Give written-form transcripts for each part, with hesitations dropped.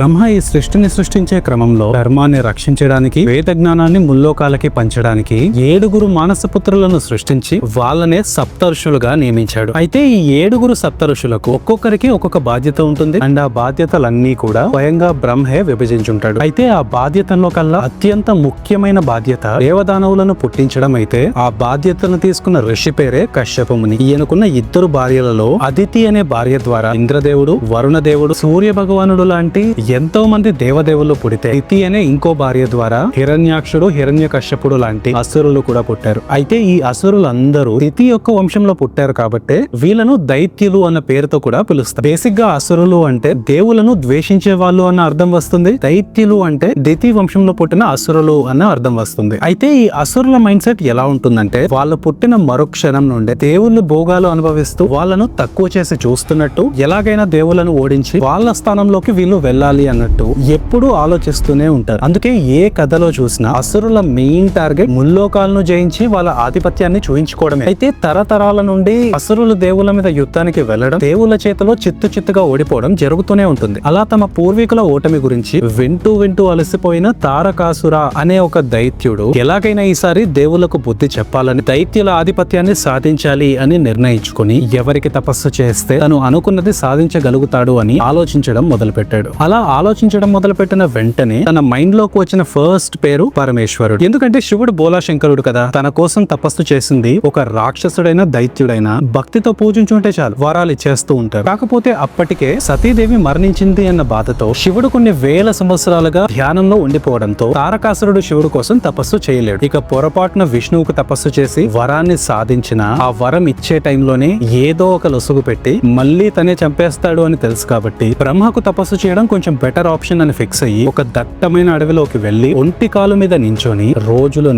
బ్రహ్మ ఈ సృష్టిని సృష్టించే క్రమంలో ధర్మాన్ని రక్షించడానికి, వేద జ్ఞానాన్ని ముల్లోకాలకి పంచడానికి 7 మానసపుత్రులను సృష్టించి వాళ్ళనే సప్తఋషులుగా నియమించాడు. అయితే ఈ 7 సప్తఋషులకు ఒక్కొక్కరికి ఒక్కొక్క బాధ్యత ఉంటుంది. అండ్ ఆ బాధ్యతలన్నీ కూడా స్వయంగా బ్రహ్మే విభజించుంటాడు. అయితే ఆ బాధ్యతల్లో కల్లా అత్యంత ముఖ్యమైన బాధ్యత దేవదానవులను పుట్టించడం అయితే ఆ బాధ్యతను తీసుకున్న ఋషి పేరే కశ్యపముని. ఈయనకున్న 2 భార్యలలో అదితి అనే భార్య ద్వారా ఇంద్రదేవుడు, వరుణ దేవుడు, సూర్య భగవానుడు లాంటి ఎంతో మంది దేవదేవులు పుడితే అదితి అనే ఇంకో భార్య ద్వారా హిరణ్యాక్షుడు, హిరణ్యకశ్యపుడు లాంటి అసురులు కూడా పుట్టారు. అయితే ఈ అసురులందరూ తిథి యొక్క వంశంలో పుట్టారు కాబట్టి వీళ్ళను దైత్యులు అన్న పేరుతో కూడా పిలుస్తారు. బేసిక్ గా అసురులు అంటే దేవులను ద్వేషించే వాళ్ళు అన్న అర్థం వస్తుంది. దైత్యులు అంటే దితి వంశంలో పుట్టిన అసురులు అన్న అర్థం వస్తుంది. అయితే ఈ అసురుల మైండ్ సెట్ ఎలా ఉంటుందంటే వాళ్ళు పుట్టిన మరుక్షణం నుండే దేవుళ్ళు భోగాలు అనుభవిస్తూ వాళ్ళను తక్కువ చేసి చూస్తున్నట్టు, ఎలాగైనా దేవులను ఓడించి వాళ్ళ స్థానంలోకి వీళ్ళు వెళ్ళాలి అన్నట్టు ఎప్పుడూ ఆలోచిస్తూనే ఉంటారు. అందుకే ఏ కథలో చూసినా అసురుల మెయిన్ టార్గెట్ ముల్లోకాలను జయించి వాళ్ళ ఆధిపత్యాన్ని చూయించుకోవడమే. అయితే తరతరాల నుండి అసురులు దేవుల మీద యుద్ధానికి వెళ్లడం, దేవుల చేతిలో చిత్తుగా ఓడిపోవడం జరుగుతూనే ఉంటుంది. అలా తమ పూర్వీకుల ఓటమి గురించి వింటూ అలసిపోయిన తారకాసుర అనే ఒక దైత్యుడు ఎలాగైనా ఈసారి దేవులకు బుద్ధి చెప్పాలని, దైత్యుల ఆధిపత్యాన్ని సాధించాలి అని నిర్ణయించుకుని ఎవరికి తపస్సు చేస్తే తను అనుకున్నది సాధించగలుగుతాడు అని ఆలోచించడం మొదలుపెట్టాడు. అలా ఆలోచించడం మొదలుపెట్టిన వెంటనే తన మైండ్ లోకి వచ్చిన ఫస్ట్ పేరు పరమేశ్వరుడు. ఎందుకంటే శివుడు బోలాశంకరుడు కదా, తన కోసం తపస్సు చేసింది ఒక రాక్షసుడైన దైత్యుడైన భక్తితో పూజించుంటే చాలు వరాలు ఇచ్చేస్తూ ఉంటారు. కాకపోతే అప్పటికే సతీదేవి మరణించింది అన్న బాధతో శివుడు కొన్ని వేల సంవత్సరాలుగా ధ్యానంలో ఉండిపోవడంతో తారకాసురుడు శివుడు కోసం తపస్సు చేయలేడు. ఇక పొరపాటున విష్ణువుకు తపస్సు చేసి వరాన్ని సాధించిన ఆ వరం ఇచ్చే టైంలోనే ఏదో ఒక లొసుగు పెట్టి మళ్ళీ తనే చంపేస్తాడు అని తెలుసు కాబట్టి బ్రహ్మకు తపస్సు చేయడం కొంచెం బెటర్ ఆప్షన్ అని ఫిక్స్ అయ్యి ఒక దట్టమైన అడవిలోకి వెళ్లి ఒంటి కాలు మీద నించొని రోజులు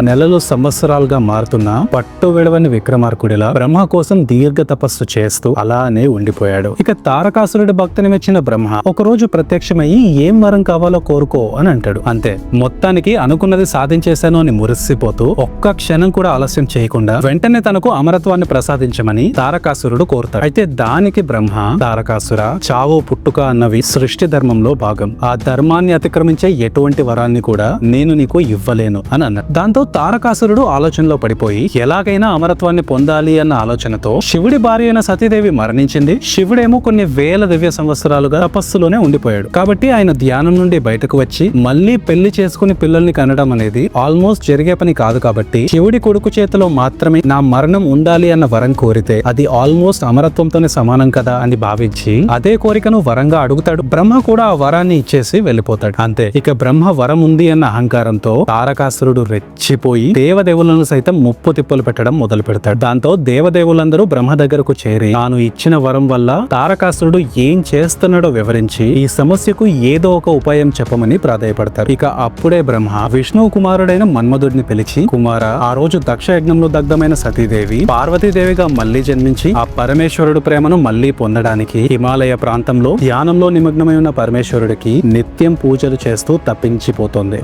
నెలలు సంవత్సరాలుగా మారుతున్న పట్టు విడవని విక్రమార్కుడిలా బ్రహ్మ కోసం దీర్ఘ తపస్సు చేస్తూ అలానే ఉండిపోయాడు. ఇక తారకాసురుడి భక్తిని మెచ్చిన బ్రహ్మ ఒక రోజు ప్రత్యక్షమయ్యి ఏం వరం కావాలో కోరుకో అని అంటాడు. అంతే, మొత్తానికి అనుకున్నది సాధించేశాను అని మురిసిపోతూ ఒక్క క్షణం కూడా ఆలస్యం చేయకుండా వెంటనే తనకు అమరత్వాన్ని ప్రసాదించమని తారకాసురుడు కోరుతాడు. అయితే దానికి బ్రహ్మ, తారకాసుర, చావు పుట్టుక అన్నవి సృష్టి ధర్మంలో భాగం. ఆ ధర్మాన్ని అతిక్రమించే ఎటువంటి వరాన్ని కూడా నేను నీకు ఇవ్వలేను అని అన్నాడు. దాంతో తారకాసురుడు ఆలోచనలో పడిపోయి ఎలాగైనా అమరత్వాన్ని పొందాలి అన్న ఆలోచనతో శివుడి భార్య అయిన సతీదేవి మరణించింది. శివుడేమో కొన్ని వేల దివ్య సంవత్సరాలుగా తపస్సులోనే ఉండిపోయాడు. కాబట్టి ఆయన ధ్యానం నుండి బయటకు వచ్చి మళ్ళీ పెళ్లి చేసుకుని పిల్లల్ని కనడం అనేది ఆల్మోస్ట్ జరిగే పని కాదు. కాబట్టి శివుడి కొడుకు చేతిలో మాత్రమే నా మరణం ఉండాలి అన్న వరం కోరితే అది ఆల్మోస్ట్ అమరత్వంతోనే సమానం కదా అని భావించి అదే కోరికను వరంగా అడుగుతాడు. బ్రహ్మ కూడా ఆ వరాన్ని ఇచ్చేసి వెళ్ళిపోతాడు. అంతే, ఇక బ్రహ్మ వరం ఉంది అన్న అహంకారంతో తారకాసురుడు రెచ్చిపోయి దేవదేవులను సైతం ముప్పు తిప్పలు పెట్టడం మొదలు పెడతాడు. దాంతో దేవదేవులందరూ బ్రహ్మ దగ్గరకు చేరి తాను ఇచ్చిన వరం వల్ల తారకాసురుడు ఏం చేస్తున్నాడో వివరించి ఈ సమస్యకు ఏదో ఒక ఉపాయం చెప్పమని ప్రాధాయపడతారు. ఇక అప్పుడే బ్రహ్మ విష్ణువు కుమారుడైన మన్మధుడిని పిలిచి, కుమార, ఆ రోజు దక్ష యజ్ఞంలో దగ్ధమైన సతీదేవి పార్వతీదేవిగా మళ్లీ జన్మించి ఆ పరమేశ్వరుడు ప్రేమను మళ్లీ పొందడానికి హిమాలయ ప్రాంతంలో ధ్యానంలో నిమగ్నమై ఉన్న పరమేశ్వరుడికి నిత్యం పూజలు చేస్తూ తప్పించిపోతుంది.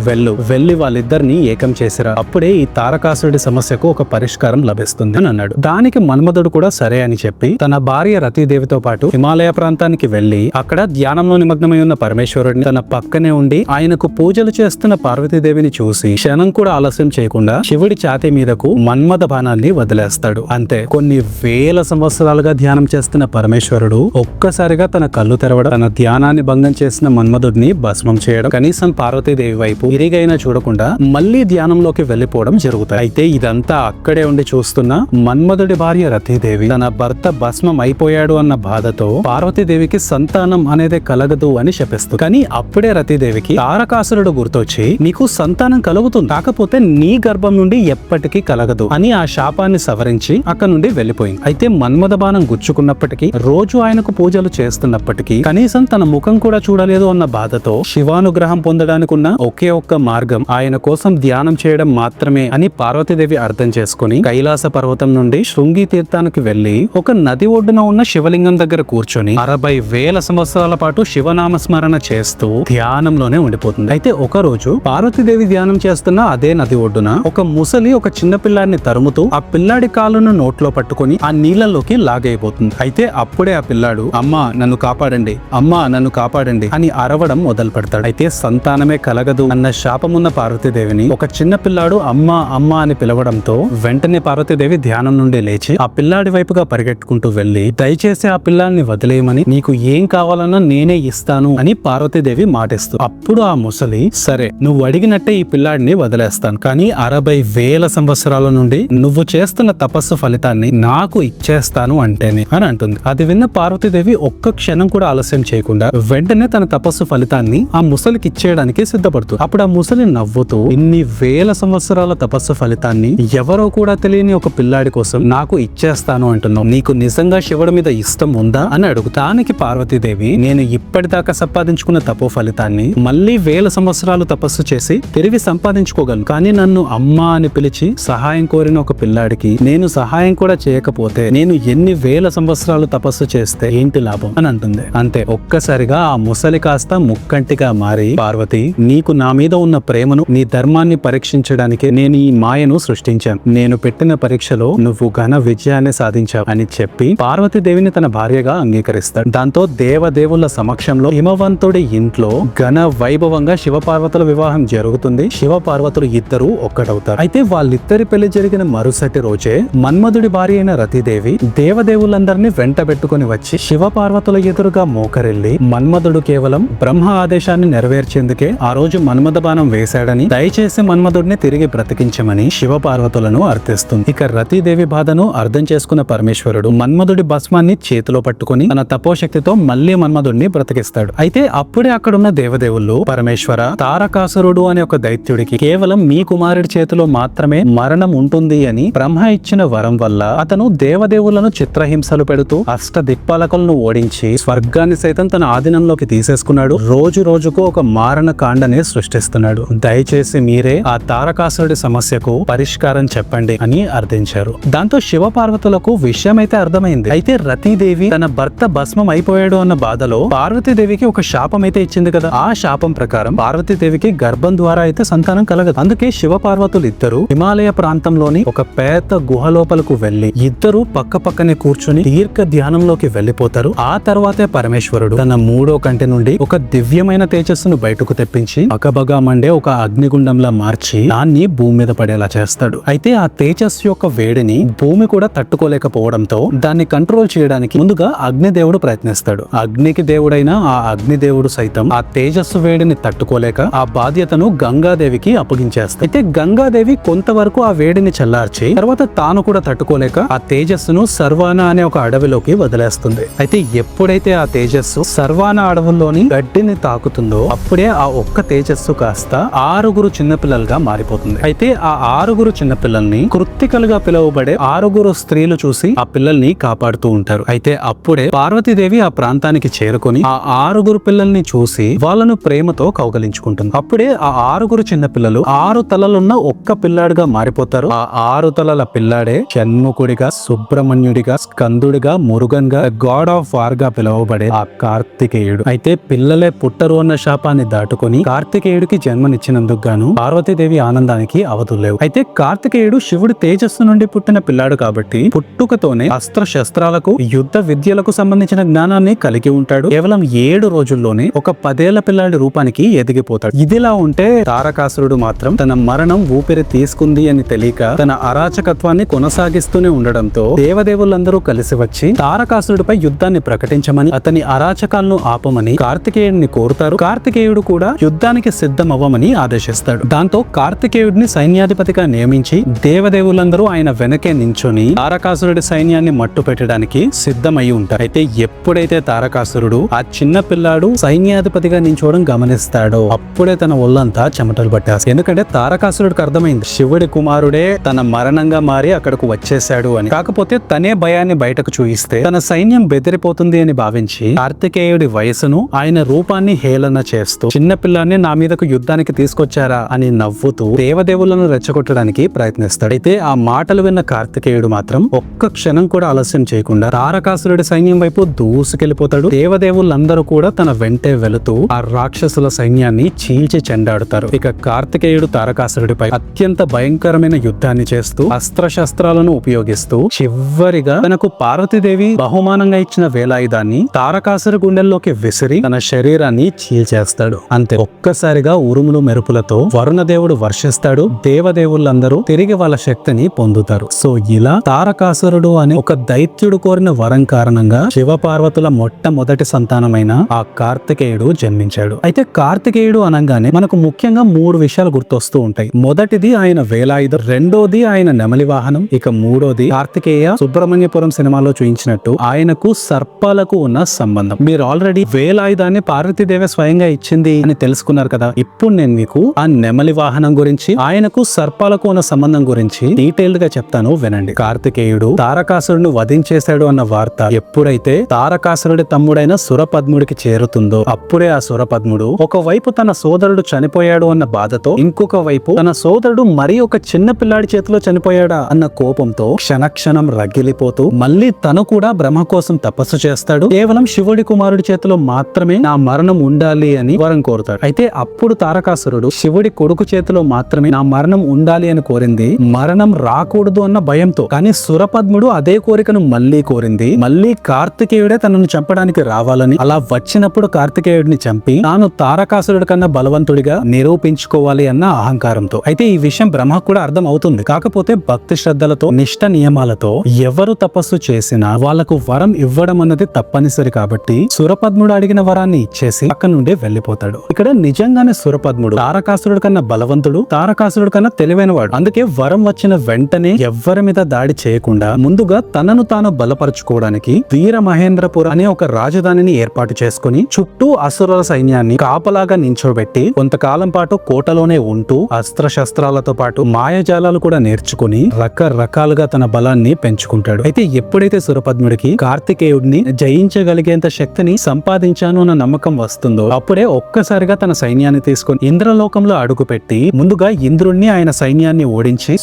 వెళ్ళి వాళ్ళిద్దరిని ఏకం చేసిరా, అప్పుడే ఈ తారకాసురుడి సమస్యకు ఒక పరిష్కారం లభిస్తుంది అని అన్నాడు. దానికి మన్మధుడు కూడా సరే అని చెప్పి తన భార్య రతీదేవితో పాటు హిమాలయ ప్రాంతానికి వెళ్లి అక్కడ ధ్యానంలో నిమగ్నమై ఉన్న పరమేశ్వరుడిని తన పక్కనే ఉండి ఆయనకు పూజలు చేస్తున్న పార్వతీదేవిని చూసి క్షణం కూడా ఆలస్యం చేయకుండా శివుడి ఛాతీ మీదకు మన్మథ బాణాన్ని వదిలేస్తాడు. అంతే, కొన్ని వేల సంవత్సరాలుగా ధ్యానం చేస్తున్న పరమేశ్వరుడు ఒక్కసారిగా తన కళ్ళు తెరవడం, తన ధ్యానాన్ని భంగం చేసిన మన్మధుడిని భస్మం చేయడం, కనీసం పార్వతీదేవి వైపు తిరిగైనా చూడకుండా మళ్లీ ధ్యానంలోకి వెళ్లిపోవడం జరుగుతాయి. అయితే ఇదంతా అక్కడే ఉండి చూస్తున్న మన్మధుడి భార్య రతీదేవి తన భర్త భస్మం అయిపోయాడు అన్న బాధతో పార్వతీదేవికి సంతానం అనేది కలగదు అని శపిస్తుంది. కానీ అప్పుడే రతీదేవికి తారకాసురుడు గుర్తొచ్చి, నీకు సంతానం కలుగుతుంది, కాకపోతే నీ గర్భం నుండి ఎప్పటికీ కలగదు అని ఆ శాపాన్ని సవరించి అక్కడ నుండి వెళ్లిపోయింది. అయితే మన్మథ బాణం గుచ్చుకున్నప్పటికీ, రోజు ఆయనకు పూజలు చేస్తున్నప్పటికీ కనీసం తన ముఖం కూడా చూడలేదు అన్న బాధతో శివానుగ్రహం పొందడానికి ఉన్న ఒకే ఒక్క మార్గం ఆయన కోసం ధ్యానం చేయడం మాత్రమే అని పార్వతీదేవి అర్థం చేసుకుని కైలాస పర్వతం నుండి శృంగి తీర్థానికి వెళ్లి ఒక నది ఒడ్డున ఉన్న శివలింగం దగ్గర కూర్చొని 60,000 సంవత్సరాల పాటు శివనామ స్మరణ చేస్తూ ధ్యానంలోనే ఉండిపోతుంది. అయితే ఒక రోజు పార్వతీదేవి ధ్యానం చేస్తున్న అదే నది ఒడ్డున ఒక ముసలి ఒక చిన్న పిల్లాడిని తరుముతూ ఆ పిల్లాడి కాలును నోట్లో పట్టుకుని ఆ నీళ్లలోకి లాగైపోతుంది. అయితే అప్పుడే ఆ పిల్లాడు, అమ్మా నన్ను కాపాడండి, అమ్మా నన్ను కాపాడండి కాపాడండి అని అరవడం మొదలు పెడతాడు. అయితే సంతానమే కలగదు అన్న శాపమున్న పార్వతీదేవిని ఒక చిన్న పిల్లాడు అమ్మ అమ్మ అని పిలవడంతో వెంటనే పార్వతీదేవి ధ్యానం నుండి లేచి ఆ పిల్లాడి వైపుగా పరిగెట్టుకుంటూ వెళ్లి దయచేసి ఆ పిల్లాడిని వదిలేయమని, నీకు ఏం కావాలన్నా నేనే ఇస్తాను అని పార్వతీదేవి మాటిస్తూ, అప్పుడు ఆ ముసలి సరే నువ్వు అడిగినట్టే ఈ పిల్లాడిని వదిలేస్తాను, కానీ 60,000 సంవత్సరాల నుండి నువ్వు చేస్తున్న తపస్సు ఫలితాన్ని నాకు ఇచ్చేస్తాను అంటేనే అని అంటుంది. అది విన్న పార్వతీదేవి ఒక్క క్షణం కూడా ఆలస్యం చేయకుండా వెంటనే తన తపస్సు ఫలితాన్ని ఆ ముసలికి ఇచ్చేయడానికి సిద్ధపడుతుంది. అప్పుడు ఆ ముసలి నవ్వుతూ, ఇన్ని వేల సంవత్సరాల తపస్సు ఫలితాన్ని ఎవరో కూడా తెలియని ఒక పిల్లాడి కోసం నాకు ఇచ్చేస్తాను అంటున్నావు, నీకు నిజంగా శివుడి మీద ఇష్టం ఉందా అని అడుగు. దానికి పార్వతీదేవి, నేను ఇప్పటిదాకా సంపాదించుకున్న తపో ఫలితాన్ని మళ్ళీ 1000 సంవత్సరాలు తపస్సు చేసి తిరిగి సంపాదించుకోగలను, కానీ నన్ను అమ్మ అని పిలిచి సహాయం కోరిన ఒక పిల్లాడికి నేను సహాయం కూడా చేయకపోతే నేను ఎన్ని 1000 సంవత్సరాలు తపస్సు చేస్తే ఏంటి లాభం అని అంటుంది. అంతే, ఒక్కసారిగా ఆ ముసలి కాస్త ముక్కంటిగా మారి, పార్వతి నీకు నా మీద ఉన్న ప్రేమను, నీ ధర్మాన్ని పరీక్షించడానికి నేను ఈ మాయను సృష్టించాను, నేను పెట్టిన పరీక్షలో నువ్వు ఘన విజయాన్ని సాధించావు అని చెప్పి పార్వతీదేవిని తన భార్యగా అంగీకరిస్తాడు. దాంతో దేవదేవుల సమక్షంలో హిమవంతుడి ఇంట్లో ఘన వైభవంగా శివపార్వతుల వివాహం జరుగుతుంది. శివపార్వతులు ఇద్దరు ఒక్కటవుతారు. అయితే వాళ్ళిద్దరి పెళ్లి జరిగిన మరుసటి రోజే మన్మధుడి భార్య అయిన రతీదేవి దేవదేవులందరినీ వెంట పెట్టుకుని వచ్చి శివపార్వతుల ఎదురుగా మోకరిల్లి, మన్మధుడు కేవలం బ్రహ్మ ఆదేశాన్ని నెరవేర్చేందుకే ఆ రోజు మన్మథ బాణం వేశాడని, దయచేసి మన్మధుడిని తిరిగి బ్రతికించమని శివపార్వతులను అర్థిస్తుంది. ఇక రతీదేవి బాధను అర్థం చేసుకున్న పరమేశ్వరుడు మన్మధుడి భస్మాన్ని చేతిలో పట్టుకుని తన తపోశక్తితో మళ్లీ మన్మధుడిని బ్రతికిస్తాడు. అయితే అప్పుడే అక్కడున్న దేవదేవుళ్ళు, పరమేశ్వర, తారకాసురుడు అనే ఒక దైత్యుడికి కేవలం మీ కుమారుడి చేతిలో మాత్రమే మరణం ఉంటుంది అని బ్రహ్మ ఇచ్చిన వరం వల్ల అతను దేవదేవులను చిత్రహింసలు పెడుతూ అష్ట దిక్పాలకులను ఓడించి స్వర్గాన్ని సైతం తన ఆధీనంలోకి తీసేసుకున్నాడు. రోజు రోజుకు ఒక మారణ కాండనే సృష్టిస్తున్నాడు. దయచేసి మీరే ఆ తారకాసురుడి సమస్యకు పరిష్కారం చెప్పండి అని అర్థించారు. దాంతో శివపార్వతులకు విషయం అయితే అర్థమైంది. అయితే రతీదేవి తన భర్త భస్మం అయిపోయాడు అన్న బాధలో పార్వతీదేవికి ఒక శాపం అయితే ఇచ్చింది కదా. ఆ శాపం ప్రకారం పార్వతీదేవికి గర్భం ద్వారా అయితే సంతానం కలగదు. అందుకే శివపార్వతులు ఇద్దరు హిమాలయ ప్రాంతంలోని ఒక పెద్ద గుహ లోపలకు వెళ్లి ఇద్దరు పక్క పక్కనే కూర్చుని దీర్ఘ ధ్యానంలోకి వెళ్లిపోతారు. ఆ తర్వాతే పరమేశ్వరుడు తన 3వ కంటి నుండి ఒక దివ్యమైన తేజస్సును బయటకు తెప్పించి అకబగా మండే ఒక అగ్నిగుండంలా మార్చి దాన్ని భూమి మీద పడేలా చేస్తాడు. అయితే ఆ తేజస్సు యొక్క వేడిని భూమి కూడా తట్టుకోలేకపోవడంతో దాన్ని కంట్రోల్ చేయడానికి ముందుగా అగ్నిదేవుడు ప్రయత్నిస్తాడు. అగ్నికి దేవుడైన ఆ అగ్నిదేవుడు సైతం ఆ తేజస్సు వేడిని తట్టుకోలేక ఆ బాధ్యతను గంగాదేవికి అప్పగించేస్తాడు. అయితే గంగాదేవి కొంతవరకు ఆ వేడిని చల్లార్చి తర్వాత తాను కూడా తట్టుకోలేక ఆ తేజస్సును సర్వానా అనే ఒక అడవిలోకి వదిలేస్తుంది. అయితే ఎప్పుడైతే ఆ తేజస్సు సర్వానా అడవుల్లోని గడ్డిని తాకుతుందో అప్పుడే ఆ ఒక్క తేజస్సు కాస్త 6 చిన్నపిల్లలుగా మారిపోతుంది. అయితే ఆ 6 చిన్నపిల్లల్ని కృత్తికలుగా పిలువబడే 6 స్త్రీలు చూసి ఆ పిల్లల్ని కాపాడుతూ ఉంటారు. అయితే అప్పుడే పార్వతీదేవి ఆ ప్రాంతానికి చేరుకొని ఆ 6 పిల్లల్ని చూసి వాళ్ళను ప్రేమతో కౌగలించుకుంటుంది. అప్పుడే ఆ 6 చిన్నపిల్లలు 6 తలలున్న ఒక్క పిల్లాడుగా మారిపోతారు. ఆ 6 తలల పిల్లాడే షణ్ముఖుడిగా, సుబ్రహ్మణ్యుడిగా, స్కందుడిగా, మురుగన్ గా, గాడ్ ఆఫ్ వార్ గా పిలువబడే ఆ కార్తికేయుడు. అయితే పిల్లలే పుట్టరు అన్న శాపాన్ని దాటుకొని కార్తికేయుడికి జన్మనిచ్చినందుకు గాను పార్వతీదేవి ఆనందానికి అవధులేవు. అయితే కార్తికేయుడు శివుడి తేజస్సు నుండి పుట్టిన పిల్లాడు కాబట్టి పుట్టుకతోనే అస్త్ర శస్త్రాలకు, యుద్ధ విద్యలకు సంబంధించిన జ్ఞానాన్ని కలిగి ఉంటాడు. కేవలం 7 రోజుల్లోనే ఒక 10 ఏళ్ల పిల్లాడి రూపానికి ఎదిగిపోతాడు. ఇదిలా ఉంటే తారకాసురుడు మాత్రం తన మరణం ఊపిరి తీసుకుంది అని తెలియక తన అరాచకత్వాన్ని కొనసాగిస్తూనే ఉండడంతో దేవదేవులందరూ కలిసి వచ్చి తారకాసురుడిపై యుద్ధాన్ని ప్రకటించమని, అతని అరాచకాలను ఆపమని కార్తికేయుడిని కోరుతారు. కార్తికేయుడు కూడా యుద్ధానికి సిద్ధం అవ్వమని ఆదేశిస్తాడు. దాంతో కార్తికేయుడిని సైన్యాధిపతిగా నియమించి దేవదేవులందరూ ఆయన వెనకే నించొని తారకాసురుడి సైన్యాన్ని మట్టు పెట్టడానికి సిద్ధమై ఉంటారు. అయితే ఎప్పుడైతే తారకాసురుడు ఆ చిన్న పిల్లాడు సైన్యాధిపతిగా నించోవడం గమనిస్తాడో అప్పుడే తన ఒళ్ళంతా చెమటలు పట్టేస్తాడు. ఎందుకంటే తారకాసురుడికి అర్థమైంది శివుడి కుమారుడే తన మరణంగా మారి అక్కడకు వచ్చేసాడు అని. కాకపోతే తనే భయాన్ని బయటకు చూయిస్తే తన సైన్యం బెదిరిపోతుంది అని భావించి కార్తికేయుడి వయసును, ఆయన రూపాన్ని హేళన చేస్తూ చిన్న పిల్లాన్ని నా మీదకు యుద్ధానికి తీసుకొచ్చారా అని నవ్వుతూ దేవదేవులను రెచ్చగొట్టడానికి ప్రయత్నిస్తాడు. అయితే ఆ మాటలు విన్న కార్తికేయుడు మాత్రం ఒక్క క్షణం కూడా ఆలస్యం చేయకుండా తారకాసురుడి సైన్యం వైపు దూసుకెళ్లిపోతాడు. దేవదేవులందరూ కూడా తన వెంటే వెళుతూ ఆ రాక్షసుల సైన్యాన్ని చీల్చి చెండాడుతారు. ఇక కార్తికేయుడు తారకాసురుడిపై అత్యంత భయంకరమైన యుద్ధాన్ని చేస్తూ అస్త్రశస్త్రాలను ఉపయోగిస్తూ చివరిగా తనకు పార్వతీదేవి బహుమానంగా ఇచ్చిన వేలాయుధాన్ని తారకాసురు గుండెల్లోకి విసిరి తన శరీరాన్ని చీల్చేస్తాడు. అంతే, ఒక్కసారిగా ఉరుములు మెరుపులతో వరుణదేవుడు వర్షిస్తాడు. దేవదేవులందరూ తిరిగి వాళ్ళ శక్తిని పొందుతారు. సో ఇలా తారకాసురుడు అనే ఒక దైత్యుడు కోరిన వరం కారణంగా శివపార్వతుల మొట్టమొదటి సంతానమైన ఆ కార్తికేయుడు జన్మించాడు. అయితే కార్తికేయుడు అనగానే మనకు ముఖ్యంగా 3 విషయాలు గుర్తొస్తూ ఉంటాయి. మొదటిది ఆయన వేలాయుధం, రెండోది ఆయన నెమలి వాహనం, ఇక మూడోది కార్తికేయ సుబ్రహ్మణ్యపురం సినిమాలో చూయించినట్టు ఆయనకు సర్పాలకు ఉన్న సంబంధం. మీరు ఆల్రెడీ వేలాయుధాన్ని పార్వతీదేవి స్వయంగా ఇచ్చింది అని తెలుసుకున్నారు కదా. ఇప్పుడు నేను మీకు ఆ నెమలి వాహనం గురించి, ఆయనకు సర్పాలకు ఉన్న సంబంధం గురించి డీటెయిల్డ్ గా చెప్తాను, వినండి. కార్తికేయుడు తారకాసురుడిని వధించేశాడు అన్న వార్త ఎప్పుడైతే తారకాసురుడి తమ్ముడైన సురపద్ముడికి చేరుతుందో అప్పుడే ఆ సురపద్ముడు ఒకవైపు తన సోదరుడు చనిపోయాడు అన్న బాధతో, ఇంకొక వైపు తన సోదరుడు మరి ఒక చిన్న పిల్లాడి చేతిలో చనిపోయాడా అన్న కోపంతో క్షణక్షణం రగిలిపోతూ మళ్ళీ తను కూడా బ్రహ్మ కోసం తపస్సు చేస్తాడు. కేవలం శివుడి కుమారుడి చేతిలో మాత్రమే నా మరణం ఉండాలి అని వరం కోరుతాడు. అయితే అప్పుడు తారకాసురుడు శివుడి కొడుకు చేతిలో మాత్రమే నా మరణం ఉండాలి అని కోరింది, మరణం రాకూడదు అన్న భయంతో. కానీ సురపద్ముడు అదే కోరికను మళ్ళీ కోరింది, మళ్ళీ కార్తికేయుడే తనను చంపడానికి రావాలని. అలా వచ్చినప్పుడు కార్తికేయుడిని చంపి తాను తారకాసురుడి కన్నా బలవంతుడిగా నిరూపించుకోవాలి అన్న అహంకారంతో. అయితే ఈ విషయం బ్రహ్మకు కూడా అర్థం అవుతుంది. కాకపోతే భక్తి శ్రద్ధలతో, నిష్ఠ నియమాలతో ఎవరు తపస్సు చేసినా వాళ్లకు వరం ఇవ్వడం అన్నది తప్పనిసరి కాబట్టి సురపద్ముడు అడిగిన వరాన్ని ఇచ్చేసి అక్కడి నుండి వెళ్లిపోతాడు. ఇక్కడ నిజంగానే సురపద్ముడు తారకాసురుడి కన్నా బలవంతుడు, తారకాసురుడి కన్నా తెలివైనవాడు. అందుకే వరం వచ్చిన వెంటనే ఎవ్వరి మీద దాడి చేయకుండా ముందుగా తనను తాను బలపరుచుకోవడానికి వీర మహేంద్రపురం అనే ఒక రాజధానిని ఏర్పాటు చేసుకుని చుట్టూ అసురుల సైన్యాన్ని కాపలాగా నించోబెట్టి కొంతకాలం పాటు కోటలోనే ఉంటూ అస్త్రశస్త్రాలతో పాటు మాయాజాలాలు కూడా నేర్చుకుని రకరకాలుగా తన బలాన్ని పెంచుకుంటాడు. అయితే ఎప్పుడైతే సురపద్ముడికి కార్తికేయుడిని జయించగలిగేంత శక్తిని సంపాదించాను అన్న నమ్మకం వస్తుందో అప్పుడే ఒక్కసారిగా తన సైన్యాన్ని తీసుకుని ఇంద్రలోకంలో అడుగుపెట్టి ముందుగా ఇంద్రుణ్ణి, ఆయన సైన్యాన్ని ఓడించి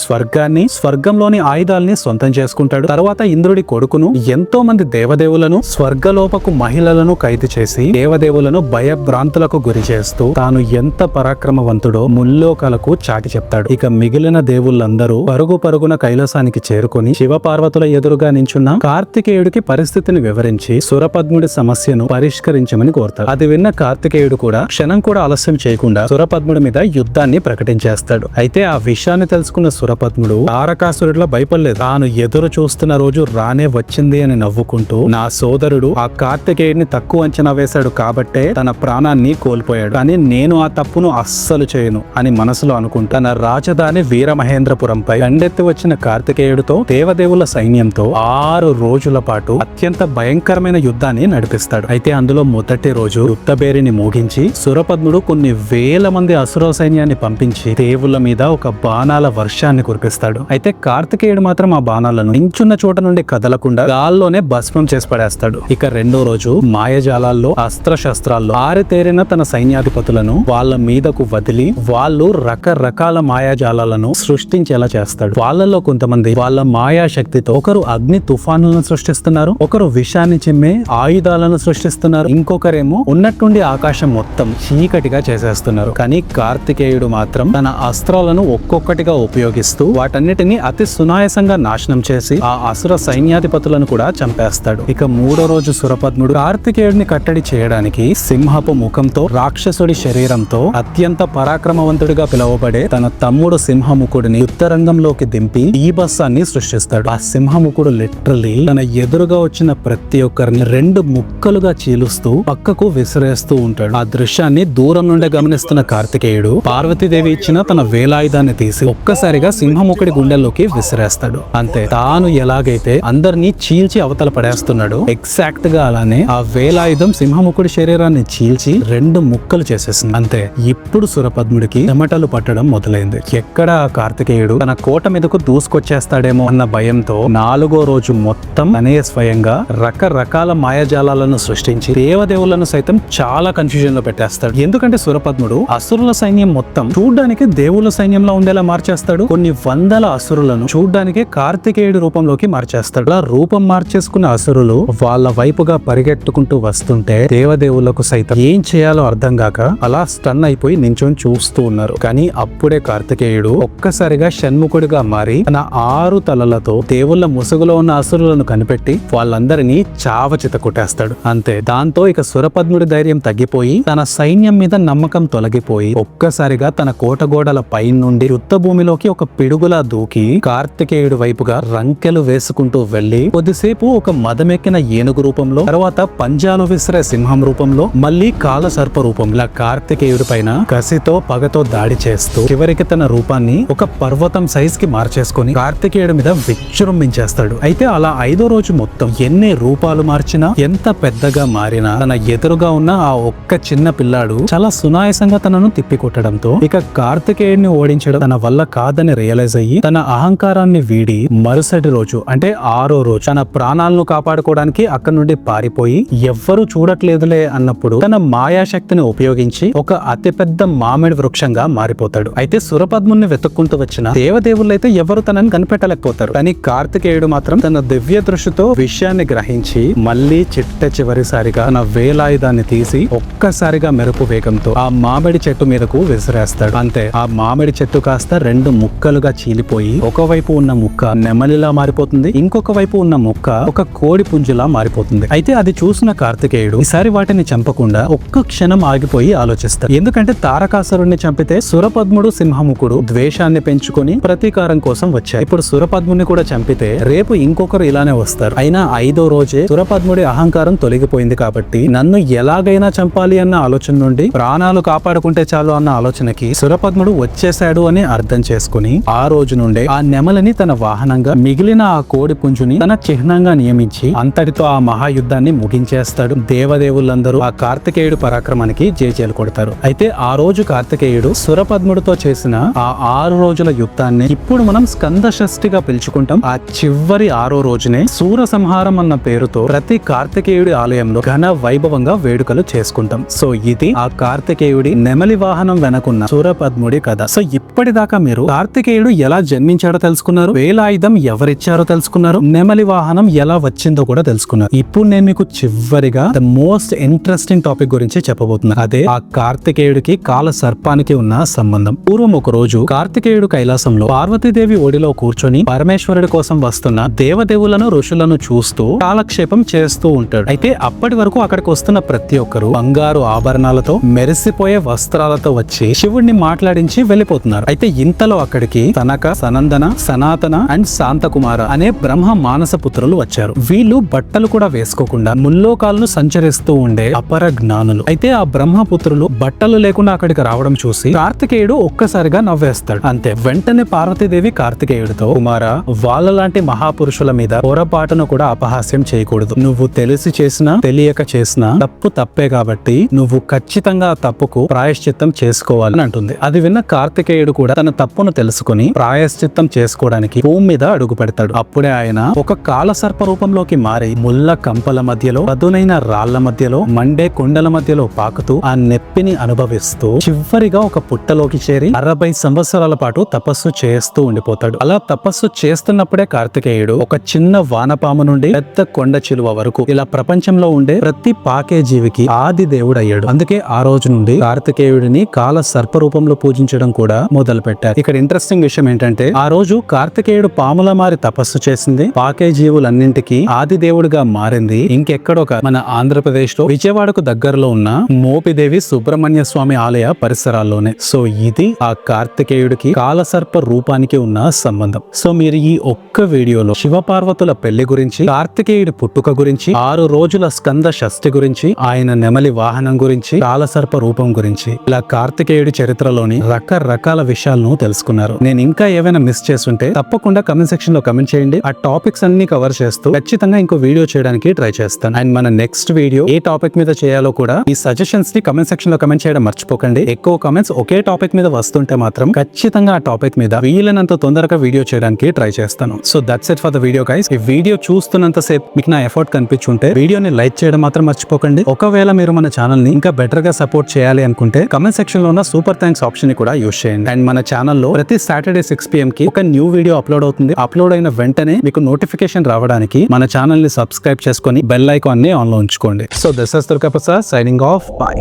స్వర్గంలోని ఆయుధాలని సొంతం చేసుకుంటాడు. తర్వాత ఇంద్రుడి కొడుకును, ఎంతో మంది దేవదేవులను, స్వర్గలోపకు మహిళలను ఖైదు చేసి దేవదేవులను భయభ్రాంతులకు గురి చేస్తూ తాను ఎంత పరాక్రమవంతుడో ముల్లోకాలకు చాటి చెప్తాడు. ఇక మిగిలిన దేవుళ్ళందరూ పరుగున కైలాసానికి చేరుకొని శివపార్వతుల ఎదురుగా నించున్న కార్తికేయుడికి పరిస్థితిని వివరించి సురపద్ముడి సమస్యను పరిష్కరించమని కోరుతాడు. అది విన్న కార్తికేయుడు కూడా క్షణం కూడా ఆలస్యం చేయకుండా సురపద్ముడి మీద యుద్ధాన్ని ప్రకటించేస్తాడు. అయితే ఆ విషయాన్ని తెలుసుకున్న సురపద్ముడు తారకాసురుడిలో భయపడలేదు. తాను ఎదురు చూస్తున్న రోజు రానే వచ్చింది అని నవ్వుకుంటూ, నా సోదరుడు ఆ కార్తికేయుడిని తక్కువ అంచనా వేశాడు కాబట్టే తన ప్రాణాన్ని కోల్పోయాడు, కానీ నేను ఆ తప్పును అస్సలు చేయను అని మనసులో అనుకుంటూ తన రాజధాని వీరమహేంద్రపురంపై దండెత్తి వచ్చిన కార్తికేయుడితో దేవదేవుల సైన్యంతో 6 రోజుల పాటు అత్యంత భయంకరమైన యుద్ధాన్ని నడిపిస్తాడు. అయితే అందులో మొదటి రోజు యుద్ధబేరిని మోగించి సురపద్ముడు కొన్ని వేల మంది అసుర సైన్యాన్ని పంపించి దేవుళ్ళ మీద ఒక బాణాల వర్షాన్ని కురిపిస్తాడు. అయితే కార్తికేయుడు మాత్రం ఆ బాణాలను నించున్న చోట నుండి కదలకుండా గాల్లోనే భస్మం చేసి పడేస్తాడు. ఇక రెండో రోజు మాయజాలాల్లో, అస్త్రశస్త్రాల్లో ఆరితేరిన తన సైన్యాధిపతులను వాళ్ళ మీదకు వదిలి వాళ్ళు రకరకాల మాయాజాలాలను సృష్టించేలా చేస్తాడు. వాళ్ళలో కొంతమంది వాళ్ళ మాయా శక్తితో ఒకరు అగ్ని తుఫానులను సృష్టిస్తున్నారు, ఒకరు విషాన్ని చిమ్మే ఆయుధాలను సృష్టిస్తున్నారు, ఇంకొకరేమో ఉన్నట్టుండి ఆకాశం మొత్తం చీకటిగా చేసేస్తున్నారు. కానీ కార్తికేయుడు మాత్రం తన అస్త్రాలను ఒక్కొక్కటిగా ఉపయోగిస్తూ వాటన్నిటిని అతి సునాయాసంగా నాశనం చేసి ఆ అసుర సైన్యాధిపతులను కూడా చంపేస్తాడు. ఇక మూడో రోజు సురపద్ముడు కార్తికేయుడిని కట్టడి చేయడానికి సింహపు ముఖంతో, రాక్షసుడి శరీరంతో అత్యంత పరాక్రమవంతుడిగా పిలువబడే తన తమ్ముడు సింహముఖుడిని యుద్ధరంగంలోకి దింపి బీభత్సాన్ని సృష్టిస్తాడు. ఆ సింహముఖుడు లిటరల్లీ తన ఎదురుగా వచ్చిన ప్రతి ఒక్కరిని 2 ముక్కలుగా చీలుస్తూ పక్కకు విసిరేస్తూ ఉంటాడు. ఆ దృశ్యాన్ని దూరం నుండి గమనిస్తున్న కార్తికేయుడు పార్వతీదేవి ఇచ్చిన తన వేలాయుధాన్ని తీసి ఒక్కసారిగా సింహముఖుడి గుండెల్లోకి విసిరేస్తాడు. అంతే, తాను ఎలాగైతే అందరినీ చీల్చి అవతల పడేస్తున్నాడు ఎగ్జాక్ట్ గా అలానే ఆ వేలాయుధం సింహముఖుడి శరీరాన్ని చీల్చి 2 ముక్కలు చేసేసింది. అంతే, ఇప్పుడు సురపద్ముడికి చెమటలు పట్టడం మొదలైంది. ఎక్కడ ఆ కార్తికేయుడు తన కోట మీదకు దూసుకొచ్చేస్తాడేమో అన్న భయంతో 4వ రోజు మొత్తం తనే స్వయంగా రకరకాల మాయాజాలాలను సృష్టించి దేవదేవులను సైతం చాలా కన్ఫ్యూజన్ లో పెట్టేస్తాడు. ఎందుకంటే సురపద్ముడు అసురుల సైన్యం మొత్తం చూడ్డానికి దేవుళ్ళ సైన్యంలో ఉండేలా మార్చేస్తాడు. కొన్ని వందల అసురులను చూడ్డానికి కార్తికేయుడి రూపంలోకి మార్చేస్తాడు. అలా రూపం మార్చేసుకున్న అసురులు వాళ్ళ వైపుగా పరిగెట్టుకుంటూ వస్తుంటే దేవదేవులకు సైతం ఏం చేయాలో అర్థం కాక అలా స్టన్ అయిపోయి నించొని చూస్తూ ఉన్నారు. కానీ అప్పుడే కార్తికేయుడు ఒక్కసారిగా షణ్ముఖుడిగా మారి తన 6 తలలతో దేవుళ్ళ ముసుగులో ఉన్న అసురులను కనిపెట్టి వాళ్ళందరినీ చావచిత కొట్టేస్తాడు. అంతే, దాంతో దాంతో ఇక సురపద్ముడి ధైర్యం తగ్గిపోయి తన సైన్యం మీద నమ్మకం తొలగిపోయి ఒక్కసారిగా తన కోటగోడల పై నుండి యుద్ధ భూమిలోకి ఒక పిడుగులా దూకి కార్తికేయుడి వైపుగా రంకెలు వేసుకుంటూ వెళ్లి కొద్దిసేపు ఒక మదమెక్కిన ఏనుగు రూపంలో, తర్వాత పంజాలు విసిరే సింహం రూపంలో, మళ్లీ కాల సర్ప రూపంలో కార్తికేయుడి పైన కసితో పగతో దాడి చేస్తూ చివరికి తన రూపాన్ని ఒక పర్వతం సైజ్ కి మార్చేసుకుని కార్తికేయుడి మీద విజృంభించేస్తాడు. అయితే అలా 5వ రోజు మొత్తం ఎన్ని రూపాలు మార్చినా, ఎంత పెద్దగా మారినా తన ఎదురుగా ఉన్న ఆ ఒక్క చిన్న పిల్లాడు చాలా సునాయాసంగా తనను తిప్పికొట్టడంతో ఇక కార్తికేయుడిని ఓడించడం తన వల్ల కాదని రియలైజ్ అయ్యి తన అహంకారాన్ని వీడి మరుసటి రోజు అంటే 6వ రోజు తన ప్రాణాలను కాపాడుకోవడానికి అక్కడి నుండి పారిపోయి ఎవ్వరూ చూడట్లేదులే అన్నప్పుడు తన మాయాశక్తిని ఉపయోగించి ఒక అతిపెద్ద మామిడి వృక్షంగా మారిపోతాడు. అయితే సురపద్ముని వెతుక్కుంటూ వచ్చిన దేవదేవులైతే ఎవరు తనని కనిపెట్టలేకపోతారు. కానీ కార్తికేయుడు మాత్రం తన దివ్య దృష్టితో విషయాన్ని గ్రహించి మళ్లీ చిట్ట చివరిసారిగా తన వేలాయుధాన్ని తీసి ఒక్కసారిగా మెరుపు వేగంతో ఆ మామిడి చెట్టు మీదకు విసిరేస్తాడు. అంతే, ఆ మామిడి చెట్టు కాస్త 2 ముక్కలుగా చీలిపోయి ఒకవైపు ఉన్న ముక్క నెమలిలా మారిపోతుంది, ఇంకొక వైపు ఉన్న ముక్క ఒక కోడి పుంజులా మారిపోతుంది. అయితే అది చూసిన కార్తికేయుడు ఈసారి వాటిని చంపకుండా ఒక్క క్షణం ఆగిపోయి ఆలోచిస్తాడు. ఎందుకంటే తారకాసురుణ్ణి చంపితే సురపద్ముడు సింహముఖుడు ద్వేషాన్ని పెంచుకొని ప్రతీకారం కోసం వచ్చాయి. ఇప్పుడు సురపద్ముని కూడా చంపితే రేపు ఇంకొకరు ఇలానే వస్తారు. అయినా 5వ రోజే సురపద్ముడి అహంకారం తొలగిపోయింది కాబట్టి నన్ను ఎలాగైనా చంపాలి అన్న ఆలోచన నుండి ప్రాణాలు కాపాడుకుంటే చాలు అన్న ఆలోచనకి సురపద్ముడు వచ్చేశాడు అని అర్థం చేసుకుని ఆ రోజు నుండే ఆ నెమలిని తన వాహనంగా, మిగిలిన ఆ కోడి పుంజుని తన చిహ్నంగా నియమించి అంతటితో ఆ మహాయుద్ధాన్ని ముగించేస్తాడు. దేవదేవులందరూ ఆ కార్తికేయుడు పరాక్రమానికి జేజేలు కొడతారు. అయితే ఆ రోజు కార్తికేయుడు సురపద్ముడితో చేసిన ఆ 6 రోజుల యుద్ధాన్ని ఇప్పుడు మనం స్కంద షష్ఠిగా పిలుచుకుంటాం. ఆ చివరి 6వ రోజునే సూర సంహారం అన్న పేరుతో ప్రతి కార్తికేయుడి ఆలయంలో ఘన వైభవంగా వేడుకలు చేసుకుంటాం. సో ఇది ఆ కార్తికేయుడి నెమలి వాహనం వెనకున్న సురపద్ముడి కథ. సో ఇప్పటిదాకా మీరు కార్తికేయుడు ఎలా జన్మించాడో తెలుసుకున్నారు, వేలాయుధం ఎవరిచ్చారో తెలుసుకున్నారు, నెమలి వాహనం ఎలా వచ్చిందో కూడా తెలుసుకున్నారు. ఇప్పుడు నేను మీకు చివరిగా ద మోస్ట్ ఇంట్రెస్టింగ్ టాపిక్ గురించి చెప్పబోతున్నాను. అదే ఆ కార్తికేయుడికి కాల సర్పానికి ఉన్న సంబంధం. పూర్వం ఒక రోజు కార్తికేయుడు కైలాసంలో పార్వతీదేవి ఒడిలో కూర్చొని పరమేశ్వరుడి కోసం వస్తున్న దేవదేవులను, ఋషులను చూస్తూ కాలక్షేపం చేస్తూ ఉంటాడు. అయితే అప్పటి వరకు అక్కడికి వస్తున్న ప్రతి ఒక్కరు బంగారు ఆభరణాలతో, మెరిసిపోయే వస్త్రాలతో వచ్చి శివుడిని మాట్లాడించి వెళ్లిపోతున్నారు. అయితే ఇంతలో అక్కడికి సనక, సనందన, సనాతన అండ్ శాంతకుమార అనే బ్రహ్మ మానస పుత్రులు వచ్చారు. వీళ్ళు బట్టలు కూడా వేసుకోకుండా ముల్లోకాలను సంచరిస్తూ ఉండే అపర జ్ఞానులు. అయితే ఆ బ్రహ్మపుత్రులు బట్టలు లేకుండా అక్కడికి రావడం చూసి కార్తికేయుడు ఒక్కసారిగా నవ్వేస్తాడు. అంతే, వెంటనే పార్వతీదేవి కార్తికేయుడితో, కుమారా, వాళ్ళలాంటి మహాపురుషుల మీద పొరపాటును కూడా అపహాస్యం చేయకూడదు. నువ్వు తెలిసి చేసినా తెలియక చేసినా తప్పు తప్పే కాబట్టి నువ్వు ఖచ్చితంగా ఆ తప్పుకు ప్రాయశ్చిత్తం చేసుకోవాలని అంటుంది. అది విన్న కార్తికేయుడు కూడా తన తప్పును తెలుసుకుని ప్రాయశ్చిత్తం చేసుకోవడానికి భూమి మీద అడుగు పెడతాడు. అప్పుడే ఆయన ఒక కాలసర్ప రూపంలోకి మారి ముళ్ళ కంపల మధ్యలో, పదునైన రాళ్ల మధ్యలో, మండే కొండల మధ్యలో పాకుతూ ఆ నెప్పిని అనుభవిస్తూ చివరిగా ఒక పుట్టలోకి చేరి 60 సంవత్సరాల పాటు తపస్సు చేస్తూ ఉండిపోతాడు. అలా తపస్సు చేస్తున్నప్పుడే కార్తికేయుడు ఒక చిన్న వానపాము నుండి పెద్ద కొండ చిలువ వరకు ఇలా ప్రపంచంలో ఉండే ప్రతి పాకే జీవికి ఆది దేవుడు అయ్యాడు. అందుకే ఆ రోజు నుండి కార్తికేయుడిని కాల సర్ప రూపంలో పూజించడం కూడా మొదలు పెట్టారు. ఇక్కడ ఇంట్రెస్టింగ్ విషయం ఏంటంటే ఆ రోజు కార్తికేయుడు పాముల మారి తపస్సు చేసింది, పాకే జీవులన్నింటికి ఆది దేవుడిగా మారింది ఇంకెక్కడో మన ఆంధ్రప్రదేశ్ లో విజయవాడకు దగ్గరలో ఉన్న మోపిదేవి సుబ్రహ్మణ్య స్వామి ఆలయ పరిసరాల్లోనే. సో ఇది ఆ కార్తికేయుడికి కాలసర్ప రూపానికి ఉన్న సంబంధం. సో మీరు ఈ ఒక్క వీడియోలో శివపార్వతుల పెళ్లి గురించి, కార్తికేయుడి పుట్టుక గురించి, 6 రోజుల స్కంద షష్ఠి గురించి, ఆయన నెమలి వాహనం గురించి, కాలసర్ప రూపం గురించి, ఇలా కార్తికేయుడి చరిత్రలోని రకరకాల విషయాలను తెలుసుకున్నారు. నేను ఇంకా ఏమైనా మిస్ చేస్తుంటే తప్పకుండా కమెంట్ సెక్షన్ లో కమెంట్ చేయండి. ఆ టాపిక్స్ అన్ని కవర్ చేస్తూ ఖచ్చితంగా ఇంకో వీడియో చేయడానికి ట్రై చేస్తాను. అండ్ మన నెక్స్ట్ వీడియో ఏ టాపిక్ మీద చేయాలో కూడా ఈ సజెషన్స్ ని కమెంట్ సెక్షన్ లో కమెంట్ చేయడం మర్చిపోకండి. ఎక్కువ కమెంట్స్ ఒకే టాపిక్ మీద వస్తుంటే మాత్రం ఖచ్చితంగా ఆ టాపిక్ మీద వీలైనంత తొందరగా వీడియో చేయడానికి ట్రై చేస్తాను. So that's it for the video guys. ఈ వీడియో చూస్తున్నంత సేపు మీకు నా ఎఫర్ట్ కనిపించుంటే వీడియోని లైక్ చేయడం మాత్రం మర్చిపోకండి. ఒకవేళ మీరు మన ఛానల్ ని ఇంకా బెటర్ గా సపోర్ట్ చేయాలి అనుకుంటే కమెంట్ సెక్షన్ లో ఉన్న సూపర్ థ్యాంక్స్ ఆప్షన్ ని కూడా యూజ్ చేయండి. అండ్ మన ఛానల్లో ప్రతి సాటర్డే 6 PM కి ఒక న్యూ వీడియో అప్లోడ్ అవుతుంది. అప్లోడ్ అయిన వెంటనే మీకు నోటిఫికేషన్ రావడానికి మన ఛానల్ ని సబ్స్క్రైబ్ చేసుకొని బెల్ ఐకాన్ ని ఆన్ లో ఉంచుకోండి. So this is Durga Prasad signing off. By.